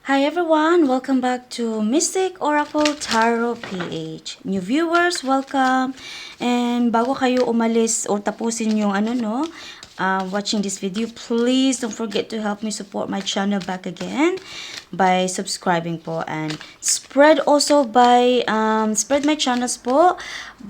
Hi everyone, welcome back to Mystic Oracle Tarot PH. New viewers, welcome. And bago kayo umalis or tapusin yung watching this video, please don't forget to help me support my channel back again by subscribing po, and spread my channels po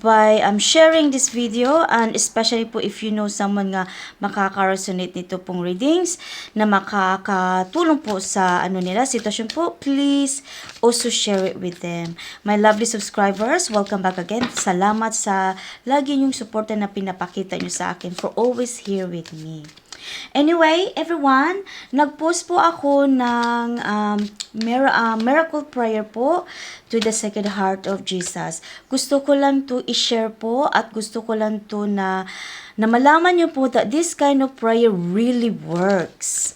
by sharing this video, and especially po if you know someone nga makaka-resonate nito pong readings na makakatulong po sa nila sitwasyon po, please also share it with them. My lovely subscribers, welcome back again. Salamat sa lagi niyong suporta na pinapakita niyo sa akin, for always here with me. Anyway, everyone, nag-post po ako ng miracle prayer po to the Sacred Heart of Jesus. Gusto ko lang to i-share po, at gusto ko lang to na malaman niyo po that this kind of prayer really works.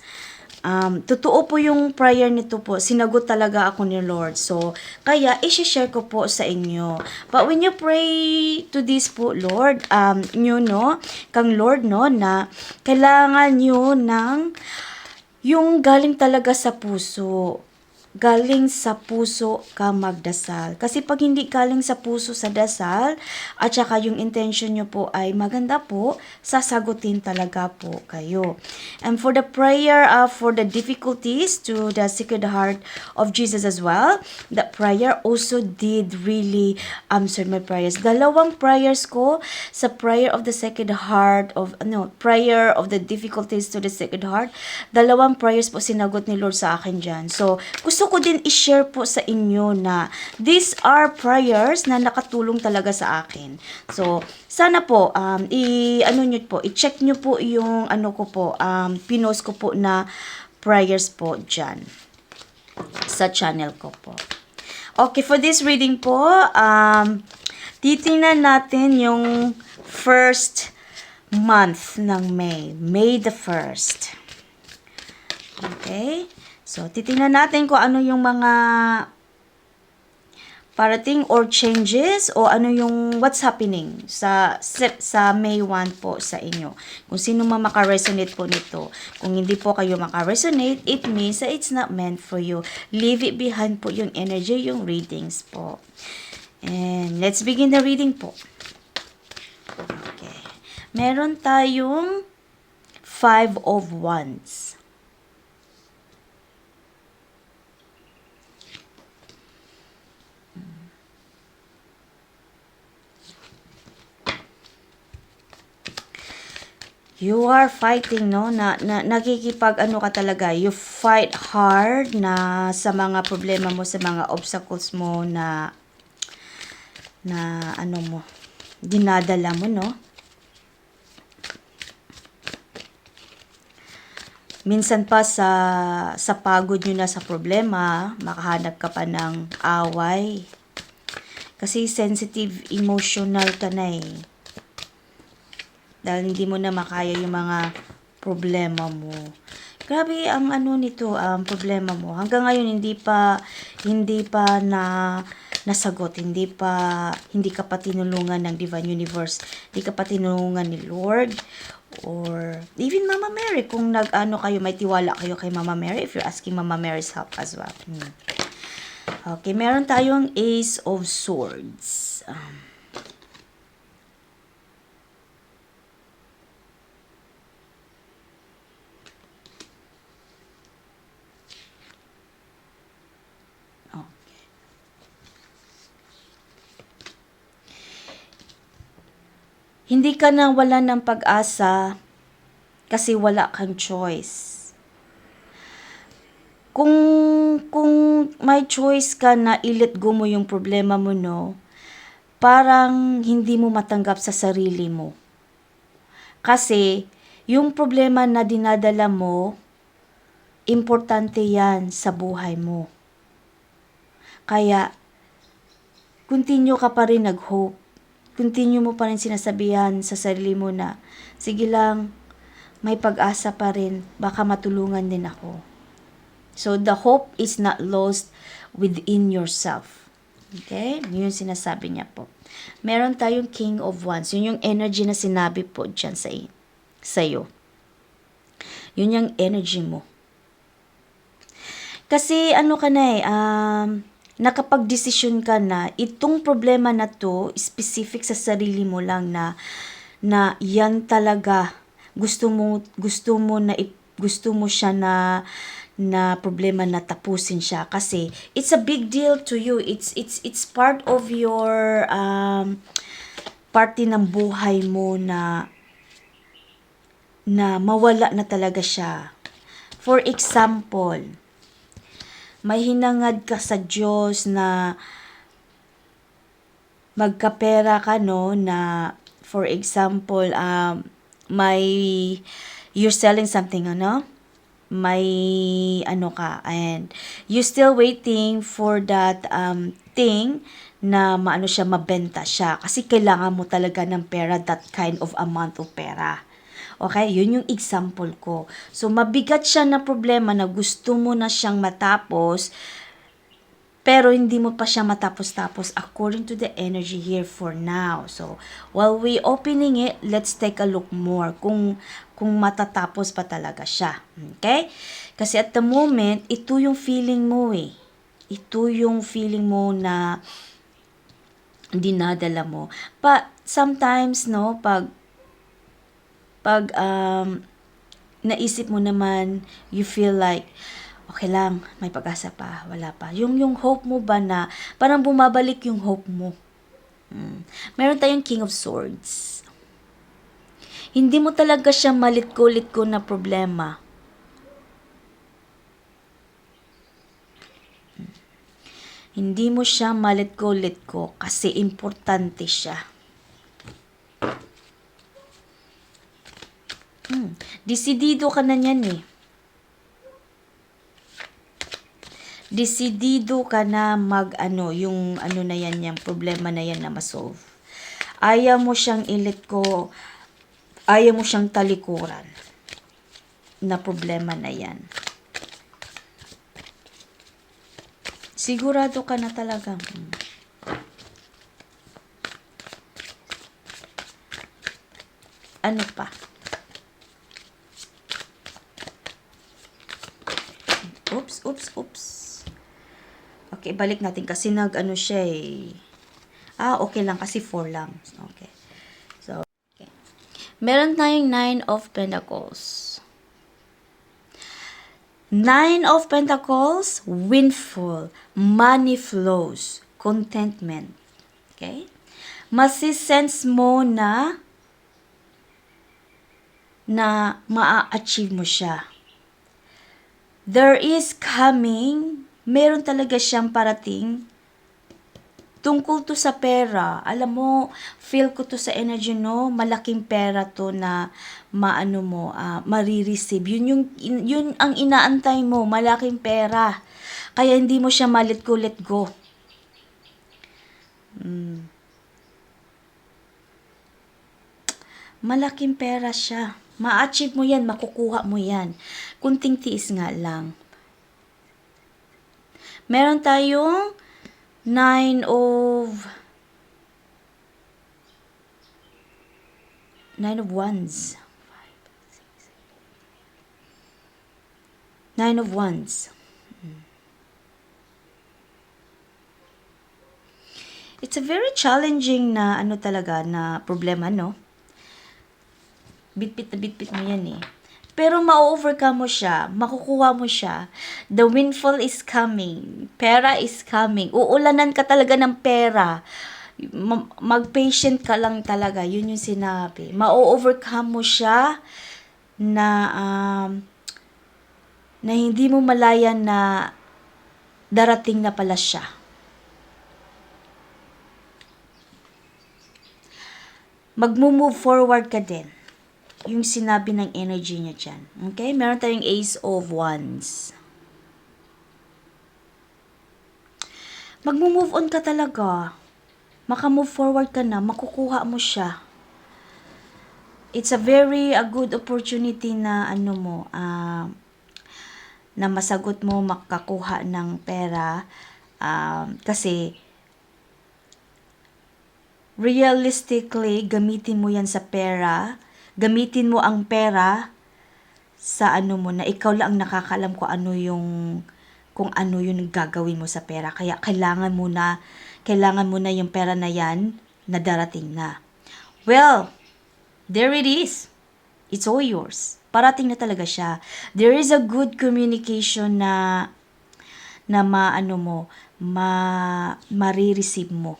Totoo po yung prayer nito po. Sinagot talaga ako ni Lord. So, kaya i-share ko po sa inyo. But when you pray to this po, Lord, kang Lord, na kailangan nyo ng yung galing talaga sa puso. Galing sa puso ka magdasal. Kasi pag hindi galing sa puso sa dasal, at saka yung intention nyo po ay maganda po, sasagutin talaga po kayo. And for the prayer for the difficulties to the Sacred Heart of Jesus as well, that prayer also did really answer my prayers. Dalawang prayers ko sa prayer of the Sacred Heart prayer of the difficulties to the Sacred Heart. Dalawang prayers po sinagot ni Lord sa akin dyan. So, gusto ko din i-share po sa inyo na these are prayers na nakatulong talaga sa akin. So, sana po, i-check nyo po yung pinost ko po na prayers po dyan sa channel ko po. Okay, for this reading po, titingnan natin yung first month ng May the 1st. Okay? So, titingnan natin kung ano yung mga parating or changes o what's happening sa May 1 po sa inyo. Kung sino man maka-resonate po nito. Kung hindi po kayo maka-resonate, it means that it's not meant for you. Leave it behind po yung energy, yung readings po. And let's begin the reading po. Okay. Meron tayong 5 of Wands. You are fighting, no? Nakikipag ka talaga. You fight hard na sa mga problema mo, sa mga obstacles mo na dinadala mo, no? Minsan pa sa pagod nyo na sa problema, makahanap ka pa ng away. Kasi sensitive, emotional ka na eh. Dahil hindi mo na makaya yung mga problema mo. Grabe ang problema mo. Hanggang ngayon hindi pa nasagot, hindi ka pa tinulungan ng Divine Universe, hindi ka pa tinulungan ni Lord, or even Mama Mary, kung may tiwala kayo kay Mama Mary, if you're asking Mama Mary's help as well. Okay, meron tayong Ace of Swords. Hindi ka na wala ng pag-asa kasi wala kang choice. Kung may choice ka na i-let go mo yung problema mo, no, parang hindi mo matanggap sa sarili mo. Kasi yung problema na dinadala mo, importante yan sa buhay mo. Kaya, continue ka pa rin nag-hope. Continue mo pa rin sinasabihan sa sarili mo na, sige lang, may pag-asa pa rin, baka matulungan din ako. So, the hope is not lost within yourself. Okay? Yun yung sinasabi niya po. Meron tayong King of Wands. Yun yung energy na sinabi po dyan sa'yo. Yun yung energy mo. Kasi ano ka na nakapag-desisyon ka na itong problema na to, specific sa sarili mo lang na yan talaga gusto mo siya na problema na tapusin siya kasi it's a big deal to you. It's part of your parte ng buhay mo na mawala na talaga siya. For example, may hinangad ka sa Diyos na magkapera ka, no, na for example, may you're selling something, ano, may ano ka, and you still waiting for that thing na maano siya, mabenta siya kasi kailangan mo talaga ng pera, that kind of amount of pera. Okay, yun yung example ko. So, mabigat siya na problema na gusto mo na siyang matapos, pero hindi mo pa siya matapos-tapos according to the energy here for now. So, while we opening it, let's take a look more kung matatapos pa talaga siya. Okay? Kasi at the moment, ito yung feeling mo eh. Ito yung feeling mo na dinadala mo. But sometimes, no, pag naisip mo naman, you feel like, okay lang, may pag-asa pa, wala pa. Yung hope mo ba na, parang bumabalik yung hope mo. Meron tayong King of Swords. Hindi mo talaga siya malit-ko na problema. Hindi mo siya malit-ko kasi importante siya. Desidido ka na niyan eh. Desidido ka na yung na yan, yung problema na yan na masolve. Ayaw mo siyang ayaw mo siyang talikuran na problema na yan. Sigurado ka na talaga. Ano pa? Oops. Okay, balik natin kasi siya eh. Okay lang kasi 4 lang. Okay. So, okay. Meron tayong 9 of Pentacles. 9 of Pentacles, windfall, money flows, contentment. Okay? Masisense mo na maa-achieve mo siya. There is coming, meron talaga siyang parating tungkol to sa pera. Alam mo, feel ko to sa energy, no? Malaking pera to na marireceive. Yun ang inaantay mo, malaking pera. Kaya hindi mo siya let go. Malaking pera siya. Ma-achieve mo yan, makukuha mo yan. Kunting tiis nga lang. Meron tayong 9 of Wands. 9 of Wands. It's a very challenging na talaga na problema, no? Bitbit mo yan eh. Pero ma-overcome mo siya, makukuha mo siya. The windfall is coming. Pera is coming. Uulanan ka talaga ng pera. Mag-patient ka lang talaga. Yun yung sinabi. Ma-overcome mo siya na hindi mo malayan na darating na pala siya. Mag-move forward ka din. Yung sinabi ng energy niya dyan. Okay? Meron tayong Ace of Wands. Mag-move on ka talaga. Maka-move forward ka na. Makukuha mo siya. It's a good opportunity na na masagot mo, makakuha ng pera. Kasi realistically, gamitin mo yan sa pera. Gamitin mo ang pera sa na ikaw lang nakakaalam kung ano yung kung ano yung gagawin mo sa pera. Kaya kailangan mo na yung pera na yan na darating na. Well, there it is. It's all yours. Parating na talaga siya. There is a good communication na maano mo, marireceive mo.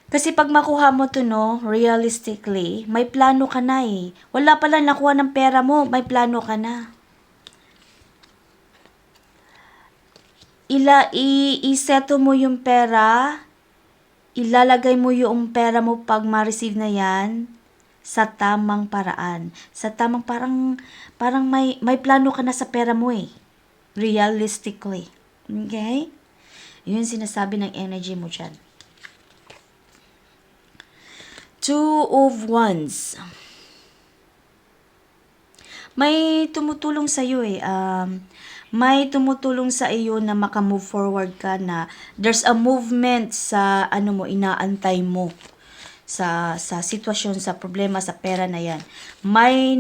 Kasi pag makuha mo to, no, realistically, may plano ka na eh. Wala pala nakuha ng pera mo, may plano ka na. Iseto mo yung pera, ilalagay mo yung pera mo pag ma-receive na yan sa tamang paraan. Sa tamang parang may plano ka na sa pera mo eh. Realistically. Okay? Yun sinasabi ng energy mo dyan. Two of Wands. May tumutulong sa iyo eh. May tumutulong sa iyo na maka-move forward ka na there's a movement sa inaantay mo sa sitwasyon, sa problema, sa pera na yan. May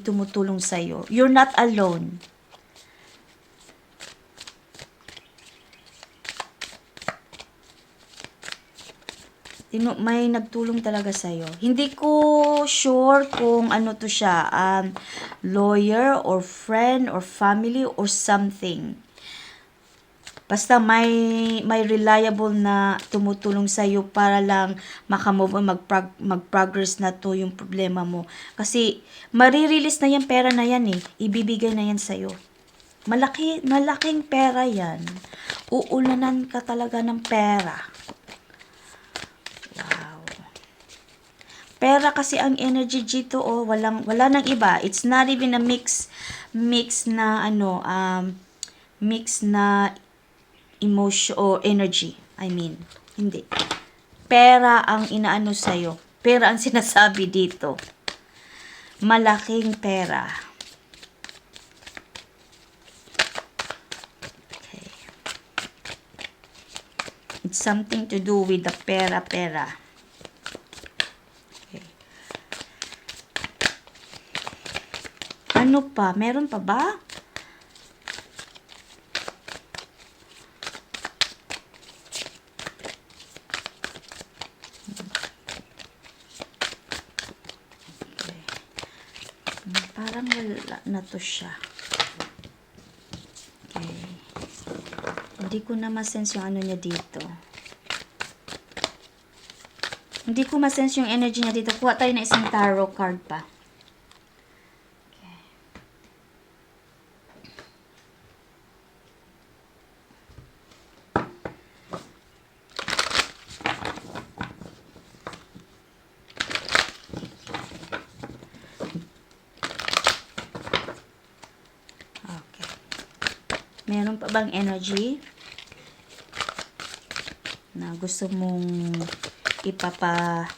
tumutulong sa iyo. You're not alone. May nagtulong talaga sa'yo. Hindi ko sure kung ano to siya, lawyer or friend or family or something. Basta may reliable na tumutulong sa'yo para lang makamove on, mag-progress na to yung problema mo. Kasi marirelease na yung pera na yan eh. Ibibigay na yan sa'yo. Malaking pera yan. Uulanan ka talaga ng pera. Pera kasi ang energy dito, wala nang iba. It's not even a mix na emotion or energy. I mean, hindi. Pera ang inaano sa'yo. Pera ang sinasabi dito. Malaking pera. Okay. It's something to do with the pera. Ano pa? Meron pa ba? Okay. Parang wala na to siya. Okay. Hindi ko na masense yung ano niya dito. Hindi ko masense yung energy niya dito. Kuha tayo na isang tarot card pa. Meron pa bang energy na gusto mong ipapahatid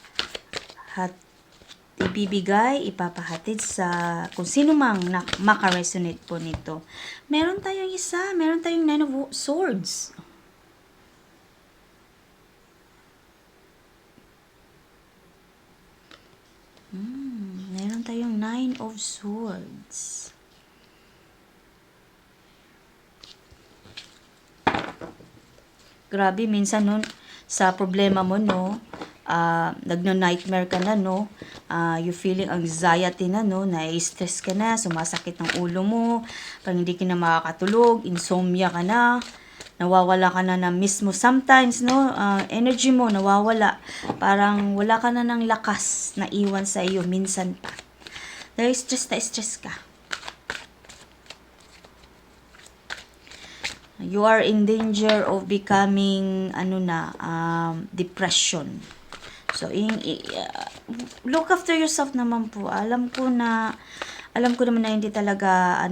sa kung sino mang maka-resonate po nito? Meron tayong Nine of Swords. Meron tayong Nine of Swords. Grabe, minsan nun, sa problema mo, no, nagno-nightmare ka na, no, you feeling anxiety na, no, na-stress ka na, sumasakit ng ulo mo, parang hindi ka na makakatulog, insomnia ka na, nawawala ka na mismo sometimes, no, energy mo nawawala, parang wala ka na ng lakas na iwan sa iyo minsan pa. Dahil stress ka. You are in danger of becoming depression. So look after yourself naman po. Alam ko naman na hindi talaga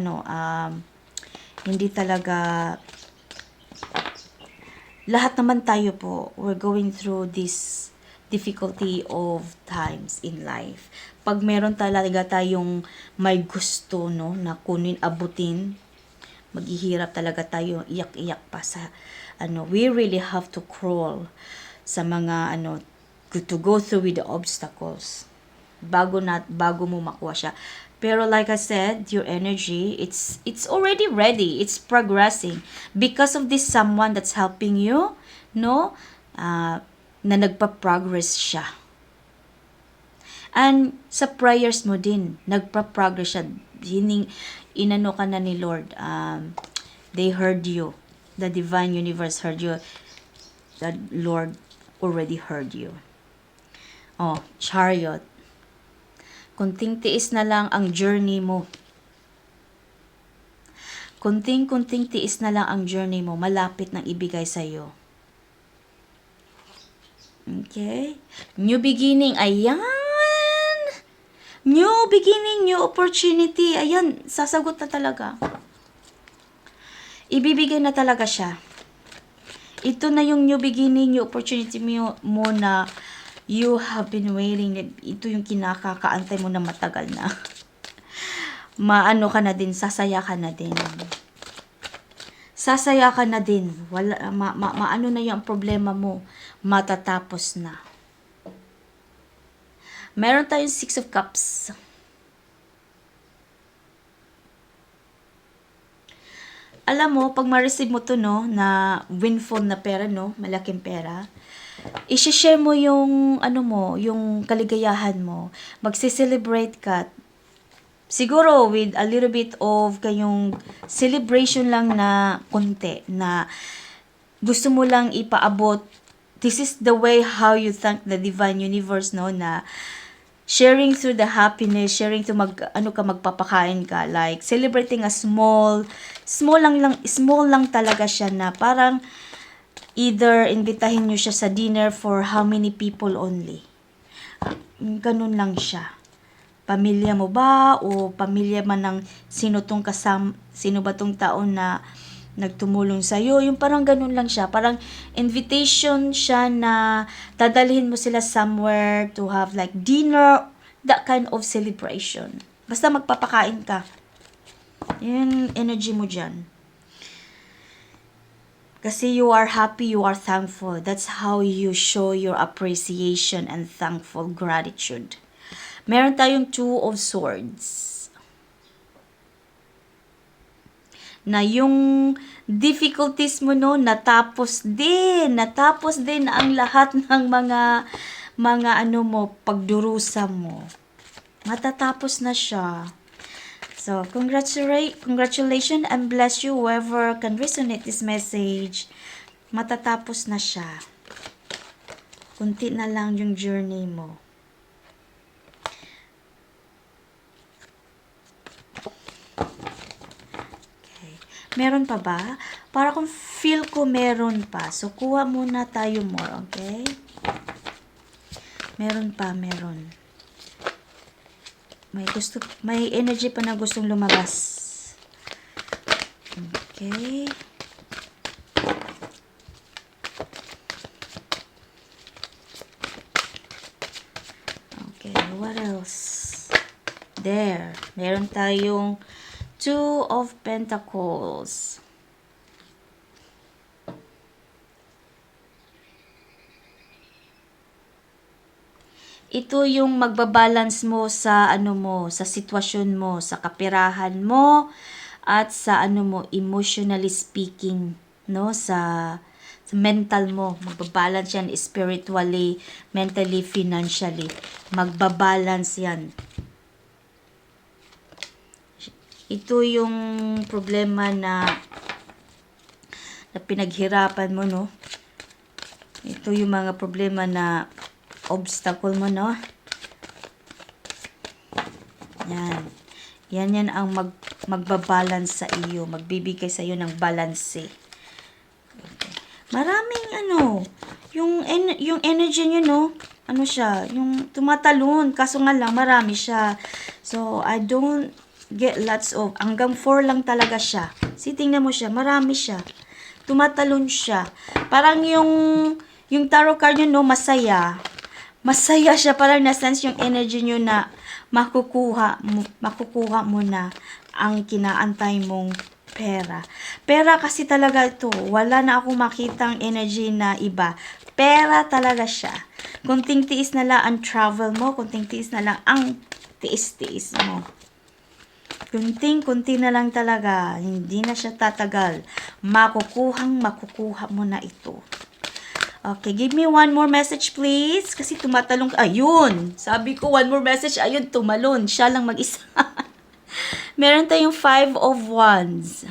lahat naman tayo po, we're going through this difficulty of times in life. Pag meron talaga tayong may gusto, no, na kunin, abutin, maghihirap talaga tayo, iyak-iyak pa sa we really have to crawl sa mga to go through with the obstacles. bago mo makuha siya. Pero like I said, your energy, it's already ready. It's progressing because of this someone that's helping you, no? Na nagpa-progress siya. And sa prayers mo din, nagpa-progress siya. Inano ka na ni Lord. They heard you. The divine universe heard you. The Lord already heard you. Oh, Chariot. Kunting tiis na lang ang journey mo. Kunting tiis na lang ang journey mo. Malapit nang ibigay sa'yo. Okay? New beginning. Ayan! New beginning, new opportunity. Ayan, sasagot na talaga. Ibibigay na talaga siya. Ito na yung new beginning, new opportunity mo na you have been waiting. Ito yung kinakakaantay mo na matagal na. Maano ka na din, sasaya ka na din. Sasaya ka na din. Maano na yung problema mo. Matatapos na. Meron tayong 6 of Cups. Alam mo, pag ma-receive mo to, no, na windfall na pera, no, malaking pera, i-share mo yung, yung kaligayahan mo. Magse-celebrate ka. Siguro, with a little bit of kayong celebration lang na konti, na gusto mo lang ipaabot. This is the way how you thank the divine universe, no, na sharing through the happiness, sharing to magpapakain ka, like celebrating a small lang talaga siya, na parang either invitahin nyo siya sa dinner for how many people only. Ganun lang siya. Pamilya mo ba o pamilya man ng sino ba tong taon na nagtumulong sa iyo, yung parang ganun lang siya, parang invitation siya na dadalhin mo sila somewhere to have like dinner, that kind of celebration. Basta magpapakain ka. Yung energy mo dyan. Kasi you are happy, you are thankful. That's how you show your appreciation and thankful gratitude. Meron tayong 2 of Swords. Na yung difficulties mo, no, natapos din ang lahat ng mga pagdurusa mo. Matatapos na siya. So, congratulations and bless you whoever can resonate this message. Matatapos na siya. Kunti na lang yung journey mo. Okay. Meron pa ba? Para kung feel ko meron pa. So, kuha muna tayo more, okay? Meron pa. May energy pa na gustong lumabas. Okay. Okay, what else? There. Meron tayong 2 of Pentacles. Ito yung magbabalance mo sa sa sitwasyon mo, sa kapirahan mo, at sa emotionally speaking, no, sa mental mo. Magbabalance yan spiritually, mentally, financially. Magbabalance yan. Ito yung problema na pinaghirapan mo, no. Ito yung mga problema na obstacle mo, no? Yan ang magbabalance sa iyo, magbibigay sa iyo ng balance. Okay. Maraming yung energy niyo, no? Siya, yung tumatalon, kaso nga lang marami siya. So, I don't get lots of, hanggang 4 lang talaga siya. Tingnan mo siya, marami siya. Tumatalon siya. Parang yung tarot card niyo, no, masaya siya, parang na-sense yung energy nyo na makukuha mo na ang kinaantay mong pera. Pera kasi talaga ito. Wala na akong makitang energy na iba. Pera talaga siya. Kunting tiis na lang ang travel mo. Kunting tiis na lang ang tiis-tiis mo. Kunting-kunti na lang talaga. Hindi na siya tatagal. Makukuha mo na ito. Okay, give me one more message please. Kasi tumatalong. Ayun! Sabi ko one more message. Ayun, tumalon. Siya lang mag-isa. Meron tayong 5 of Wands.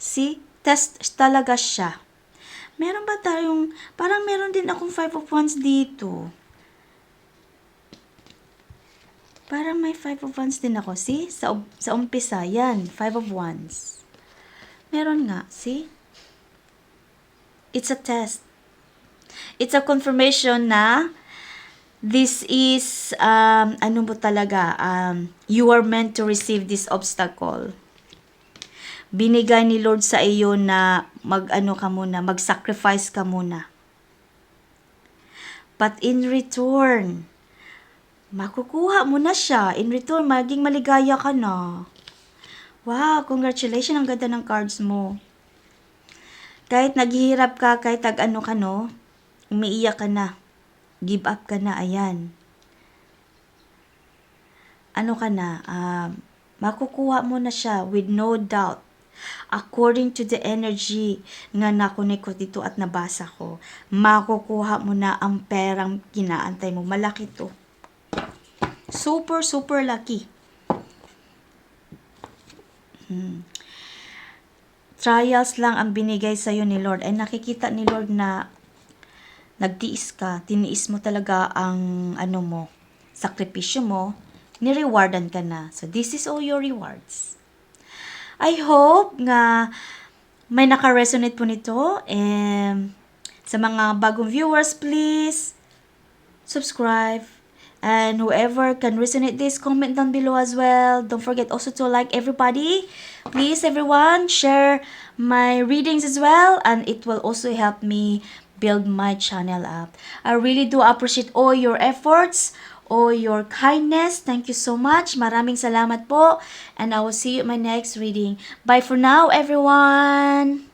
See? Test talaga siya. Meron ba tayong, parang meron din akong 5 of Wands dito. Parang may 5 of Wands din ako. See? Sa umpisa, yan. 5 of Wands. Meron nga. See? It's a test. It's a confirmation na this is, ano mo talaga, you are meant to receive this obstacle. Binigay ni Lord sa iyo na mag-sacrifice ka muna. But in return, makukuha mo na siya. In return, maging maligaya ka na. Wow, congratulations. Ang ganda ng cards mo. Kahit naghihirap ka, kahit umiiyak ka na. Give up ka na, ayan. Makukuha mo na siya with no doubt. According to the energy nga nakunik ko dito at nabasa ko, makukuha mo na ang perang kinaantay mo. Malaki to. Super, super lucky. Trials lang ang binigay sa'yo ni Lord. Ay nakikita ni Lord na nagtiis ka, tiniis mo talaga ang sakripisyo mo, ni-rewardan ka na. So, this is all your rewards. I hope nga may naka-resonate po nito. And sa mga bagong viewers, please subscribe. And whoever can resonate this, comment down below as well. Don't forget also to like everybody. Please, everyone, share my readings as well. And it will also help me build my channel up. I really do appreciate all your efforts, all your kindness. Thank you so much. Maraming salamat po. And I will see you in my next reading. Bye for now, everyone.